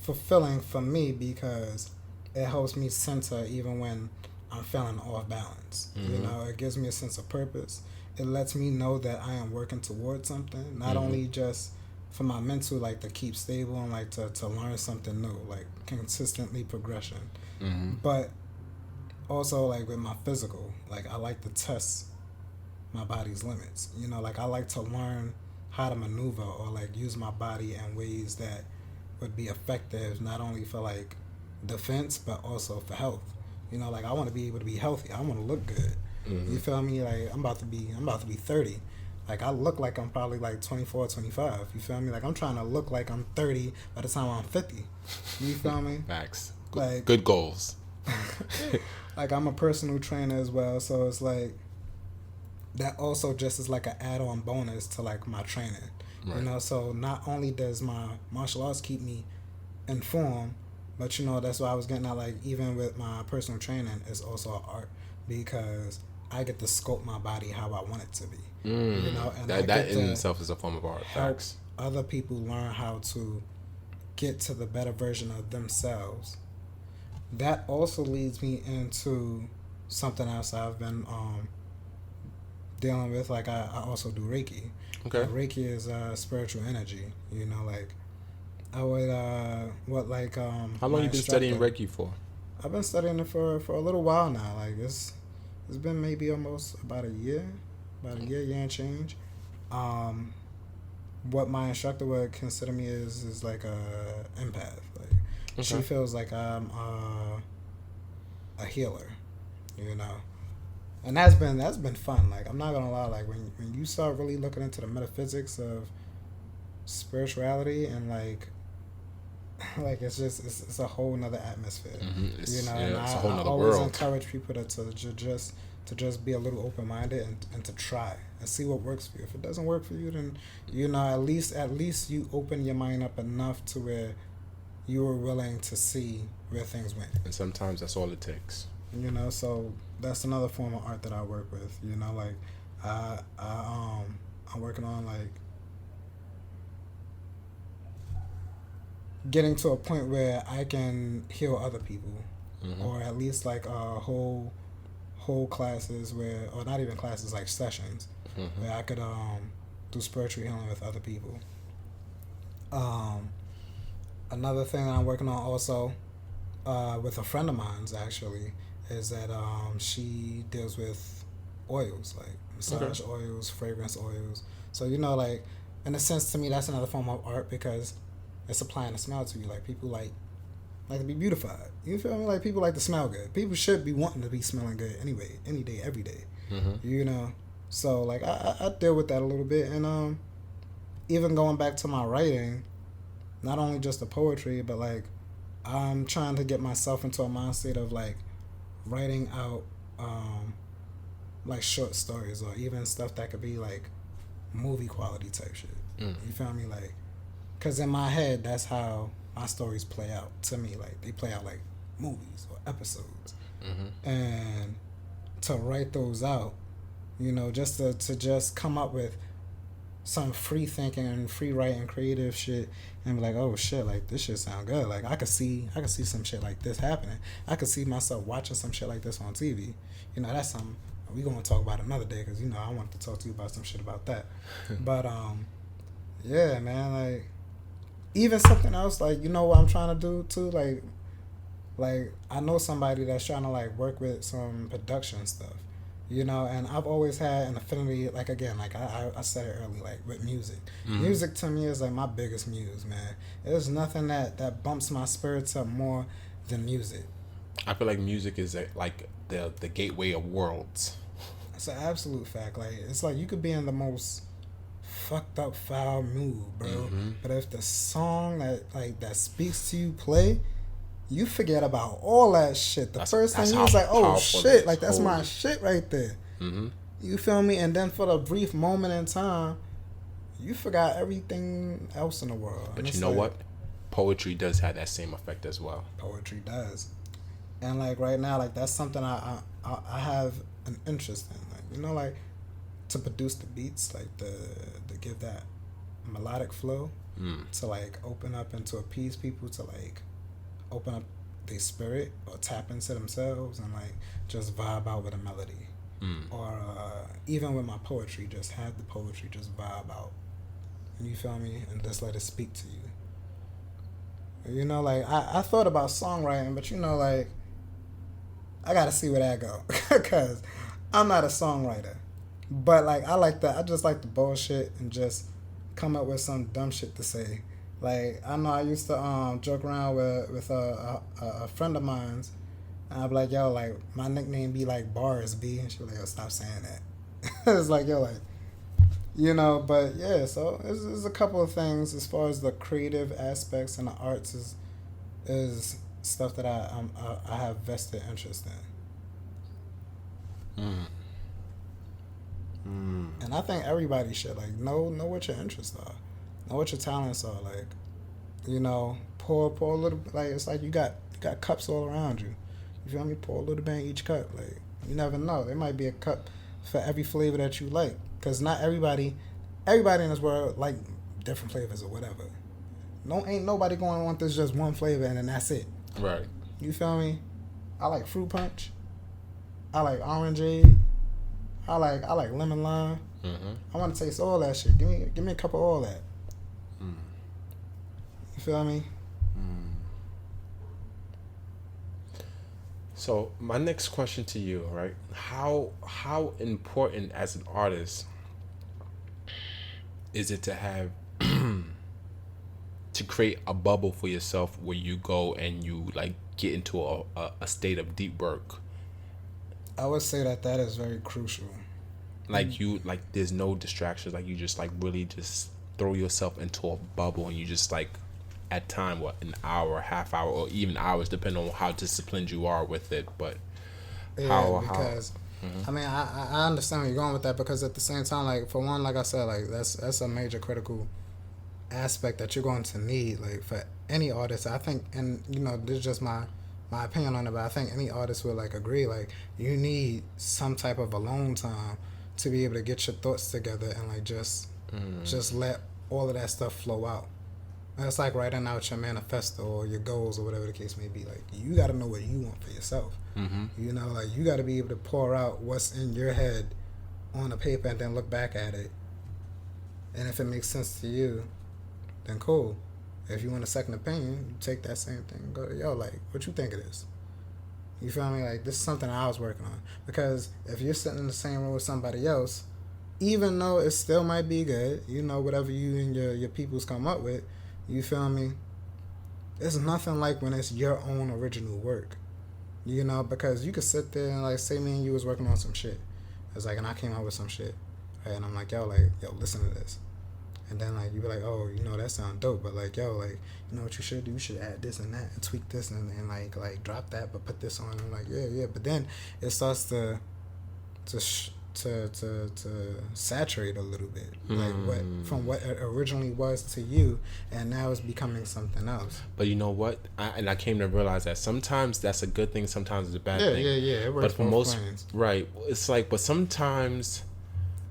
fulfilling for me because it helps me center even when I'm feeling off balance. It gives me a sense of purpose. It lets me know that I am working towards something, not only just for my mental, like to keep stable and like to learn something new, like consistently progression, but also like with my physical, like I like to test my body's limits. Like I like to learn how to maneuver or like use my body in ways that would be effective, not only for like defense but also for health. Like I want to be able to be healthy. I want to look good. You feel me? Like I'm about to be 30. Like I look like I'm probably like 24, 25. You feel me? Like I'm trying to look like I'm 30 by the time I'm 50. You feel me? Facts. Like good goals. Like I'm a personal trainer as well, so it's like that also just is like an add-on bonus to like my training. Right. So not only does my martial arts keep me informed, but that's why I was getting at, like even with my personal training, it's also an art because I get to sculpt my body how I want it to be. And that in itself is a form of art. Facts. Other people learn how to get to the better version of themselves. That also leads me into something else I've been dealing with. Like I also do Reiki. Okay. Reiki is spiritual energy. Like I would how long you been studying Reiki for? I've been studying it for a little while now. Like it's been maybe almost about a year and change. What my instructor would consider me is like a empath. Like she feels like I'm a healer, and that's been fun. Like I'm not gonna lie, like when you start really looking into the metaphysics of spirituality and like it's a whole nother atmosphere. It's and a whole nother I always world. encourage people to just be a little open-minded and to try and see what works for you. If it doesn't work for you, then at least you open your mind up enough to where you were willing to see where things went. And sometimes that's all it takes. So that's another form of art that I work with. Like I'm working on like getting to a point where I can heal other people, or at least like whole classes where, or not even classes, like sessions where I could do spiritual healing with other people. Another thing that I'm working on also with a friend of mine's actually is that she deals with oils, like massage oils, fragrance oils. So like in a sense, to me, that's another form of art because it's applying a smell to you. Like people like to be beautified. You feel me? Like people like to smell good. People should be wanting to be smelling good anyway, any day, every day. So like I deal with that a little bit, and even going back to my writing, not only just the poetry, but like I'm trying to get myself into a mindset of like writing out like short stories or even stuff that could be like movie quality type shit. You feel me? Like, cause in my head that's how my stories play out to me. Like they play out like movies or episodes, and to write those out, just to just come up with some free thinking and free writing, creative shit, and be like, oh shit, like this shit sound good. Like I could see some shit like this happening. I could see myself watching some shit like this on TV. You know, that's something we gonna talk about another day, because you know I want to talk to you about some shit about that. But yeah, man, like even something else, like, you know what I'm trying to do too, like I know somebody that's trying to like work with some production stuff, you know, and I've always had an affinity, like again, like I said it early, like with music. Music to me is like my biggest muse, man. There's nothing that bumps my spirits up more than music. I feel like music is like the gateway of worlds. It's an absolute fact. Like it's like you could be in the most fucked up foul mood, bro, but if the song that speaks to you play, you forget about all that shit. The first thing you was like, oh shit, like that's my shit right there. You feel me? And then for the brief moment in time, you forgot everything else in the world. But you know what? Poetry does have that same effect as well. Poetry does. And like right now, like that's something I have an interest in. Like, you know, like to produce the beats, like to give that melodic flow, to like open up and to appease people, to like open up their spirit or tap into themselves and like just vibe out with a melody. Or even with my poetry, just have the poetry just vibe out. You feel me? And just let it speak to you. You know, like I thought about songwriting, but you know, like I gotta see where that go, because I'm not a songwriter. But like I just like the bullshit and just come up with some dumb shit to say. Like I know I used to joke around with a friend of mine's, and I'd be like, yo, like my nickname be like Bars B, and she was like, yo, stop saying that. It's like, yo, like, you know. But yeah, so there's a couple of things as far as the creative aspects and the arts is stuff that I have vested interest in. And I think everybody should like know what your interests are, know what your talents are. Like, you know, pour a little. Like it's like you got cups all around you. You feel me? Pour a little bit in each cup. Like you never know. There might be a cup for every flavor that you like. Cause not everybody in this world like different flavors or whatever. Ain't nobody going to want this just one flavor and then that's it. Right. You feel me? I like fruit punch. I like orangeade. I like lemon lime. I want to taste all that shit. Give me a cup of all that. You feel me? So my next question to you, right? How important as an artist is it to have to create a bubble for yourself where you go and you like get into a state of deep work? I would say that is very crucial. Like you, like there's no distractions. Like you just like really just throw yourself into a bubble and you just like at time, an hour, half hour, or even hours, depending on how disciplined you are with it. But because I mean, I understand where you're going with that, because at the same time, like for one, like I said, like that's a major critical aspect that you're going to need, like for any artist. I think, and you know, this is just my opinion on it, but I think any artist would like agree, like you need some type of alone time to be able to get your thoughts together and like just let all of that stuff flow out. And it's like writing out your manifesto or your goals or whatever the case may be. Like you got to know what you want for yourself. You know, like you got to be able to pour out what's in your head on the paper and then look back at it. And if it makes sense to you, then cool. If you want a second opinion, you take that same thing and go, yo, like, what you think of this? You feel me? Like, this is something I was working on. Because if you're sitting in the same room with somebody else, even though it still might be good, you know, whatever you and your peoples come up with, you feel me? It's nothing like when it's your own original work. You know, because you could sit there and, like, say me and you was working on some shit. It's like, and I came up with some shit. Right? And I'm like, yo, listen to this. And then, like, you be like, oh, you know, that sound dope. But, like, yo, like, you know what you should do? You should add this and that and tweak this and like drop that, but put this on. And I'm like, yeah. But then it starts to saturate a little bit. Like, what it originally was to you, and now it's becoming something else. But you know what? I came to realize that sometimes that's a good thing, sometimes it's a bad thing. Yeah. It works but for both most, planes. right. It's like, but sometimes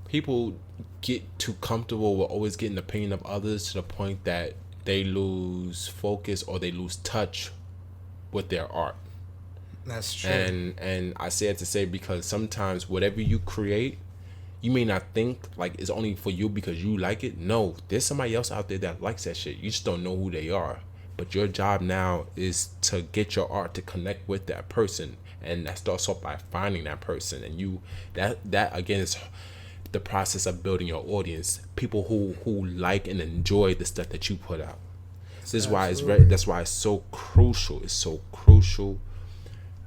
people get too comfortable with always getting the opinion of others to the point that they lose focus or they lose touch with their art. That's true. And I say it to say, because sometimes whatever you create, you may not think like it's only for you because you like it. No, there's somebody else out there that likes that shit. You just don't know who they are. But your job now is to get your art to connect with that person, and that starts off by finding that person. And you that again is the process of building your audience, people who like and enjoy the stuff that you put out. This is why that's why it's so crucial. It's so crucial,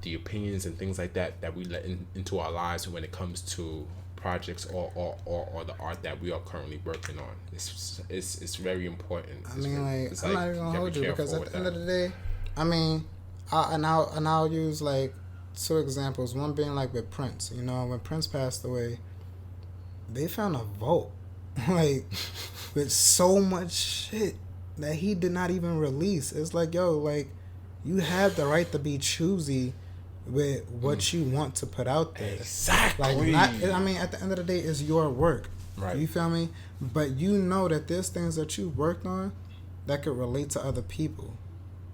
the opinions and things like that we let into our lives when it comes to projects or the art that we are currently working on. It's very important. I mean, like, I'm not even gonna hold you, because at the end of the day, I mean, I'll use like two examples. One being like with Prince. You know, when Prince passed away, they found a vault like with so much shit that he did not even release. It's like, yo, like, you have the right to be choosy with what you want to put out there. Exactly. Like, I mean, at the end of the day, it's your work. Right. You feel me? But you know that there's things that you worked on that could relate to other people.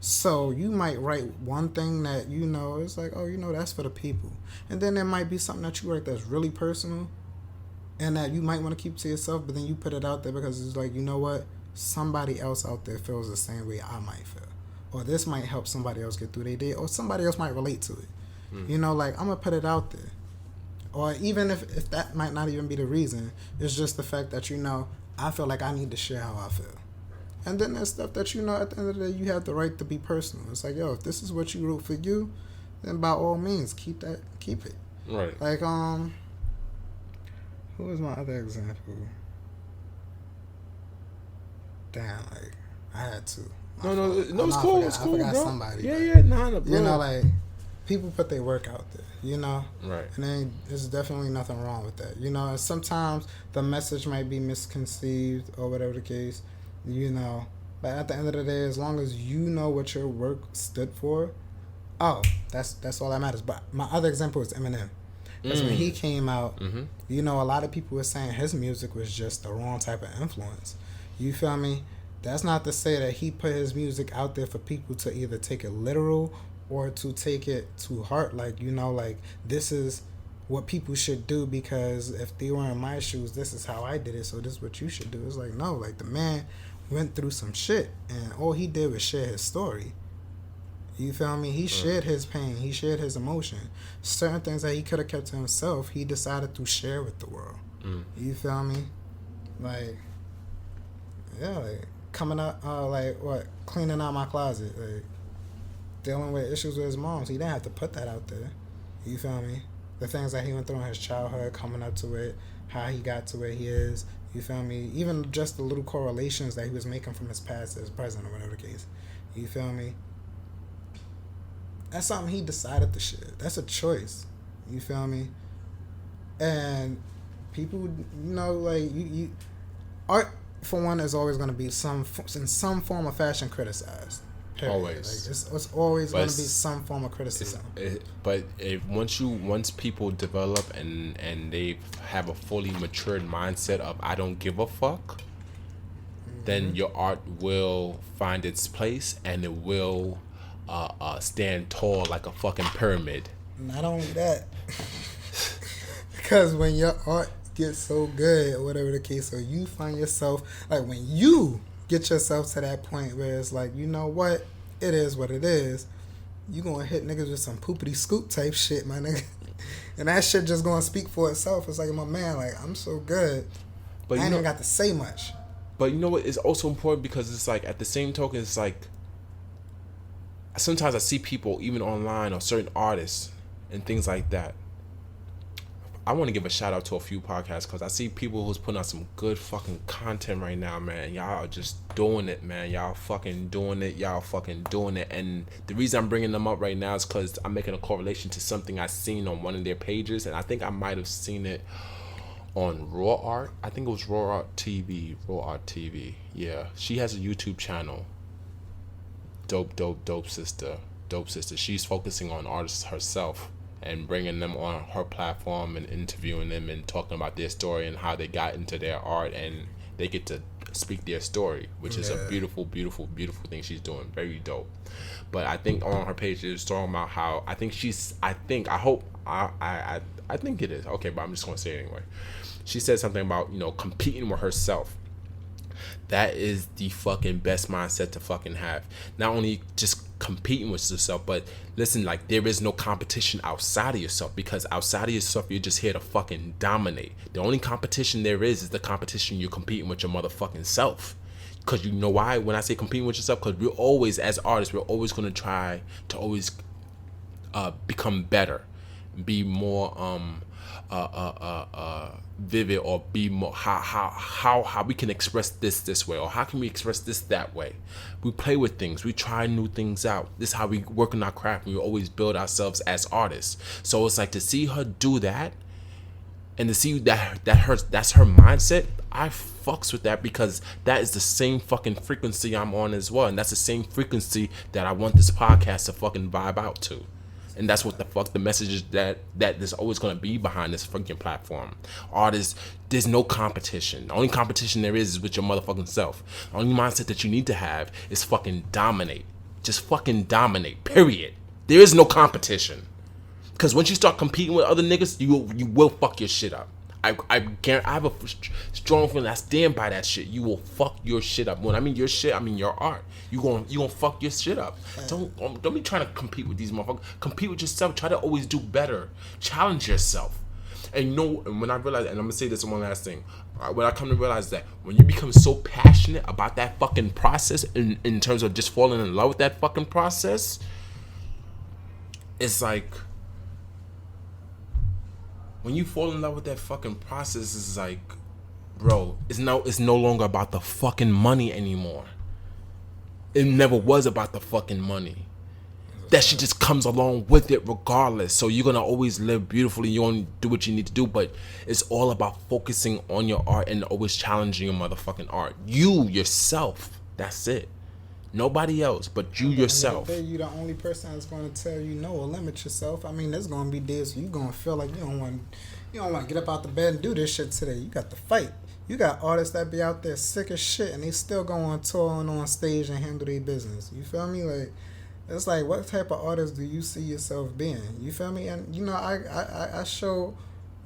So you might write one thing that, you know, it's like, oh, you know, that's for the people. And then there might be something that you write that's really personal and that you might want to keep to yourself, but then you put it out there because it's like, you know what? Somebody else out there feels the same way I might feel. Or this might help somebody else get through their day, or somebody else might relate to it. You know, like, I'm going to put it out there. Or even if that might not even be the reason, it's just the fact that, you know, I feel like I need to share how I feel. And then there's stuff that, you know, at the end of the day, you have the right to be personal. It's like, yo, if this is what you wrote for you, then by all means, keep it. Right. Like, who was my other example? Damn, like, I had to. No, it's cool. It's cool, I forgot bro. somebody. Yeah, bro. You know, like, people put their work out there, you know? Right. And then there's definitely nothing wrong with that. You know, and sometimes the message might be misconceived or whatever the case, you know. But at the end of the day, as long as you know what your work stood for, that's all that matters. But my other example is Eminem. Because when he came out, you know, a lot of people were saying his music was just the wrong type of influence. You feel me? That's not to say that he put his music out there for people to either take it literal or to take it to heart. Like, you know, like, this is what people should do because if they were in my shoes, this is how I did it, so this is what you should do. It's like, no, like, the man went through some shit and all he did was share his story. You feel me? He shared his pain. He shared his emotion. Certain things that he could have kept to himself, he decided to share with the world. You feel me? Like, yeah, like, coming up, cleaning out my closet, like, dealing with issues with his moms. He didn't have to put that out there. You feel me? The things that he went through in his childhood, coming up to it, how he got to where he is. You feel me? Even just the little correlations that he was making from his past to his present or whatever the case. You feel me? That's something he decided to share. That's a choice. You feel me? And people, you know, like, you art, for one, is always going to be in some form or fashion criticized. Period. Always. Like, it's always going to be some form of criticism. Once people develop and they have a fully matured mindset of I don't give a fuck, then your art will find its place and it will stand tall like a fucking pyramid. Not only that, because when your art gets so good or whatever the case, or you find yourself, like, when you get yourself to that point where it's like, you know what, it is what it is, you gonna hit niggas with some poopity scoop type shit, my nigga. And that shit just gonna speak for itself. It's like, my man, like, I'm so good, but I ain't even got to say much. But you know what, it's also important because it's like, at the same token, it's like, sometimes I see people, even online, or certain artists and things like that. I want to give a shout out to a few podcasts because I see people who's putting out some good fucking content right now, man. Y'all are just doing it, man. Y'all fucking doing it. And the reason I'm bringing them up right now is because I'm making a correlation to something I seen on one of their pages, and I think I might have seen it on Raw Art. I think it was Raw Art TV. Yeah, she has a YouTube channel. Dope sister. She's focusing on artists herself. and bringing them on her platform and interviewing them and talking about their story and how they got into their art, and they get to speak their story, which is a beautiful, beautiful, beautiful thing she's doing. Very dope. But I think on her page she was talking about how I think it is. Okay, but I'm just gonna say it anyway. She said something about, competing with herself. That is the fucking best mindset to fucking have. Not only just competing with yourself, but listen, like, there is no competition outside of yourself, because outside of yourself you're just here to fucking dominate. The only competition there is the competition you're competing with your motherfucking self. Because you know why? When I say competing with yourself, because we're always, as artists, we're always going to try to always become better, be more vivid, or be more how we can express this way, or how can we express this that way. We play with things, we try new things out. This is how we work on our craft. We always build ourselves as artists. So it's like, to see her do that, and to see that's her mindset, I fucks with that, because that is the same fucking frequency I'm on as well, and that's the same frequency that I want this podcast to fucking vibe out to. And that's what the fuck the message is, that there's always going to be behind this fucking platform. Artists, there's no competition. The only competition there is with your motherfucking self. The only mindset that you need to have is fucking dominate. Just fucking dominate, period. There is no competition. Because once you start competing with other niggas, you will fuck your shit up. I have a strong feeling, I stand by that shit. You will fuck your shit up. When I mean your shit, I mean your art. You gonna fuck your shit up. Don't be trying to compete with these motherfuckers. Compete with yourself. Try to always do better. Challenge yourself. And and when I realize, and I'm gonna say this one last thing, when I come to realize that when you become so passionate about that fucking process, in terms of just falling in love with that fucking process, it's like, when you fall in love with that fucking process, it's like, bro, it's no longer about the fucking money anymore. It never was about the fucking money. That shit just comes along with it regardless. So you're gonna always live beautifully. You're gonna do what you need to do, but it's all about focusing on your art and always challenging your motherfucking art. You yourself. That's it. Nobody else but you yourself. You're the only person that's going to tell you no or limit yourself. I mean, there's going to be days where you're going to feel like you don't want to get up out the bed and do this shit today. You got to fight. You got artists that be out there sick as shit, and they still go on tour and on stage and handle their business. You feel me? Like, it's like, what type of artist do you see yourself being? You feel me? And I show.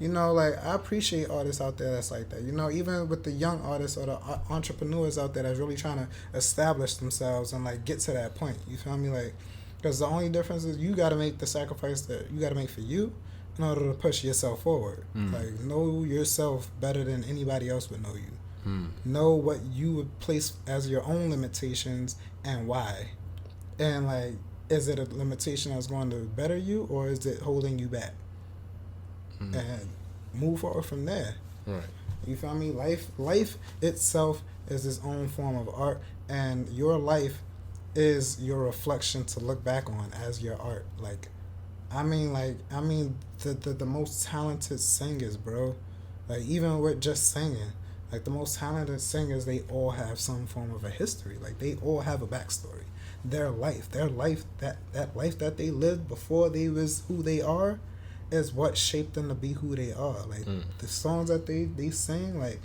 I appreciate artists out there that's like that. Even with the young artists or the entrepreneurs out there that's really trying to establish themselves and, like, get to that point. You feel me? Like, because the only difference is you got to make the sacrifice that you got to make for you in order to push yourself forward. Like, know yourself better than anybody else would know you. Know what you would place as your own limitations and why. And, like, is it a limitation that's going to better you, or is it holding you back? And move forward from there. Right. You feel me? Life itself is its own form of art, and your life is your reflection to look back on as your art. The most talented singers, bro. Like, even with just singing, like, the most talented singers, they all have some form of a history. Like, they all have a backstory. Their life, that life that they lived before they was who they are, is what shaped them to be who they are. Like, the songs that they sing, like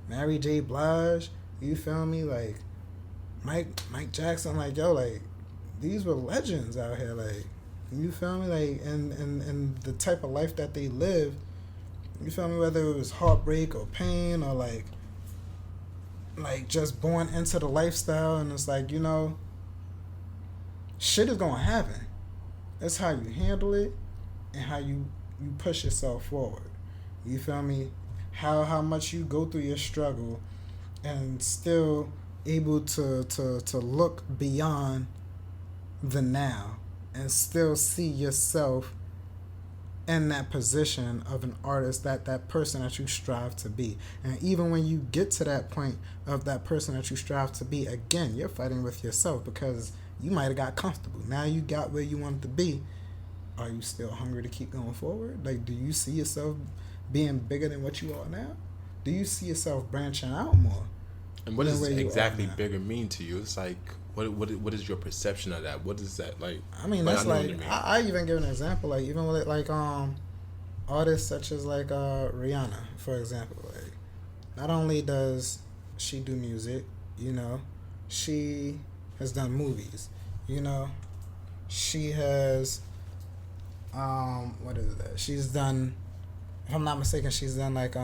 Mary J. Blige, you feel me? Like, Mike Jackson, like, yo, like, these were legends out here. Like, you feel me? Like, and the type of life that they lived, you feel me? Whether it was heartbreak or pain, or like just born into the lifestyle, and it's like, shit is gonna happen. It's how you handle it and how you push yourself forward. You feel me? How much you go through your struggle and still able to look beyond the now and still see yourself in that position of an artist, that person that you strive to be. And even when you get to that point of that person that you strive to be, again, you're fighting with yourself, because you might have got comfortable. Now you got where you wanted to be. Are you still hungry to keep going forward? Like, do you see yourself being bigger than what you are now? Do you see yourself branching out more? And what does exactly bigger mean to you? It's like, What is your perception of that? What is that like? I mean, that's like I even give an example, like even with like artists such as like Rihanna, for example. Like, not only does she do music, you know, she has done movies, you know, she has what is that? She's done, if I'm not mistaken, she's done like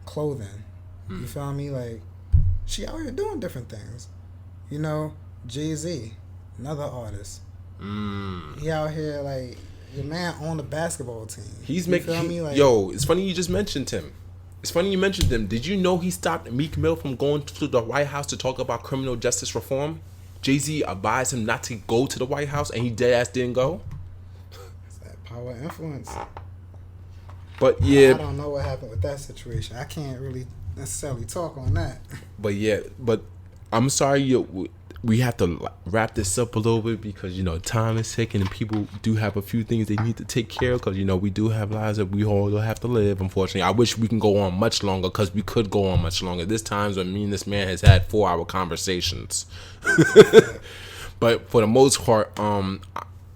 clothing. You feel me? Like, she out here doing different things. You know, Jay-Z, another artist. He out here like, your man on the basketball team. He's making. Yo, it's funny you just mentioned him. Did you know he stopped Meek Mill from going to the White House to talk about criminal justice reform? Jay-Z advised him not to go to the White House, and he dead ass didn't go. It's that power influence. But yeah, I don't know what happened with that situation. I can't really necessarily talk on that. But I'm sorry, we have to wrap this up a little bit because, you know, time is ticking and people do have a few things they need to take care of because, you know, we do have lives that we all have to live, unfortunately. I wish we can go on much longer because we could go on much longer. There's times when me and this man has had 4-hour conversations. But for the most part,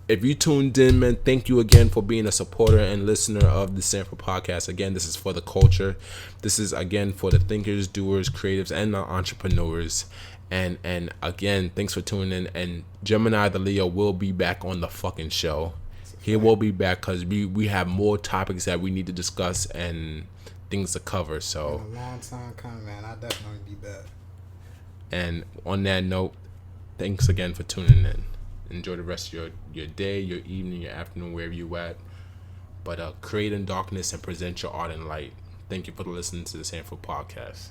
if you tuned in, man, thank you again for being a supporter and listener of the Sanford podcast. Again, this is for the culture. This is, again, for the thinkers, doers, creatives, and the entrepreneurs. And again, thanks for tuning in. And Gemini.The.Leo will be back on the fucking show. He will be back because we have more topics that we need to discuss and things to cover. So, a long time coming, man. I'll definitely be back. And on that note, thanks again for tuning in. Enjoy the rest of your day, your evening, your afternoon, wherever you at. But create in darkness and present your art in light. Thank you for listening to the Sanford podcast.